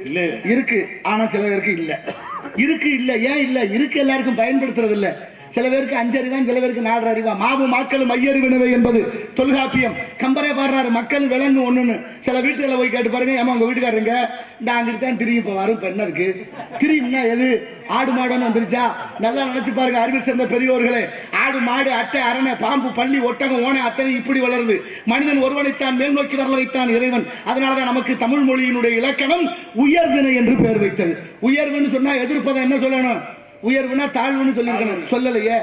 இல்ல இருக்கு. ஆனா சில பேருக்கு இல்ல இருக்கு. இல்ல ஏன் இல்ல இருக்கு? எல்லாருக்கும் பயன்படுத்துறது இல்ல. சில பேருக்கு 5 அறிவான், சில பேருக்கு 4 அறிவா. மாவு மாக்களும் ஐயறிவினவை என்பது தொல்காப்பியம். கம்பரே பாடுறாரு, மக்கள் விலங்கு ஒண்ணுன்னு. சில வீட்டுல போய் கேட்டு பாருங்க, ஏமா உங்க வீட்டுக்காரங்க இந்த அங்கிட்டு தான் திரியும், இப்ப வரும் பெண்ணதுக்கு திரியும்னா எது? ஆடு மாடுன்னு வந்துருச்சா? நல்லா நினைச்சு பாருங்க அறிவு சேர்ந்த பெரியோர்களே. ஆடு மாடு அட்டை அரணை பாம்பு பள்ளி ஒட்டகம் ஓனை அத்தனை இப்படி வளருது. மனிதன் ஒருவனைத்தான் மேல் நோக்கி வரல வைத்தான் இறைவன். அதனாலதான் நமக்கு தமிழ் மொழியினுடைய இலக்கணம் உயர்திணை என்று பெயர் வைத்தது. உயர்வுன்னு சொன்னா எதிர்ப்பதை என்ன சொல்லணும்? உயர்வுனா தாழ்வுன்னு சொல்லியிருக்கணும். சொல்லலையே.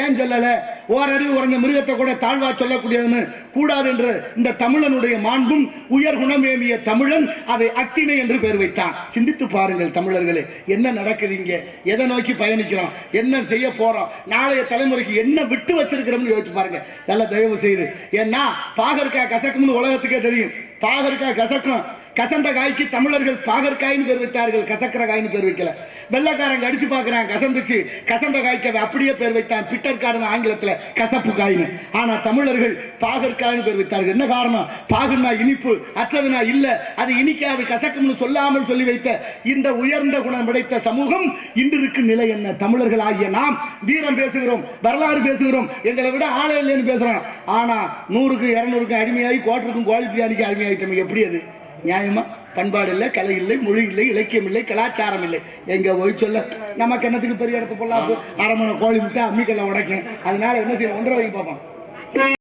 ஏன் சொல்லல? ஓரறிவு உறைஞ்ச மிருகத்தை கூட தாழ்வா சொல்லக்கூடியதுன்னு கூடாது என்று இந்த தமிழனுடைய மாண்பும் உயர் குணமேமிய தமிழன் அதை அத்திணை என்று பெயர் வைத்தான். சிந்தித்து பாருங்கள் தமிழர்களே, என்ன நடக்குது இங்க? எதை நோக்கி பயணிக்கிறோம்? என்ன செய்ய போறோம்? நாளைய தலைமுறைக்கு என்ன விட்டு வச்சிருக்கிறோம்னு யோசிச்சு பாருங்க நல்ல தயவு செய்து. ஏன்னா பாகற்காய் கசக்கும்னு உலகத்துக்கே தெரியும். பாகற்காய் கசக்கும். கசந்த காய்க்கு தமிழர்கள் பாகற்காய்னு பேர் வைத்தார்கள், கசக்கிற காய்னு பேர் வைக்கல. வெள்ளக்காரங்க அடிச்சு பார்க்கிறான், கசந்துச்சு. கசந்த காய்க்கு அப்படியே பேர் வைத்தான், பிட்டர் கார்டு ஆங்கிலத்தில் கசப்பு காய்னு. ஆனா தமிழர்கள் பாகற்காய்னு பேர் வைத்தார்கள். என்ன காரணம்? பாகுனா இனிப்பு, அற்றதுனா இல்ல, அது இனிக்காது கசக்கும்னு சொல்லாமல் சொல்லி வைத்த இந்த உயர்ந்த குணம் படைத்த சமூகம் இன்றிருக்கு நிலை என்ன? தமிழர்கள் ஆகிய நாம் வீரம் பேசுகிறோம், வரலாறு பேசுகிறோம், எங்களை விட ஆளே இல்லைன்னு பேசுறோம். ஆனா 100க்கு 200க்கு அடிமையாகி கோட்டருக்கும் கோழி பிரியாணிக்கு அடிமையாகிட்டோம். எப்படி அது நியாயமா? பண்பாடு இல்லை, கலை இல்லை, மொழி இல்லை, இலக்கியம் இல்லை, கலாச்சாரம் இல்லை. எங்க போய் சொல்ல நமக்கு என்னத்துக்கு பெரிய இடத்து போடலாம்? 1/2 மணி கோழி விட்டா அம்மிக்கல்ல உடைக்கும். அதனால என்ன செய்யணும்? 1.5 ரூபாய்க்கு பார்ப்போம்.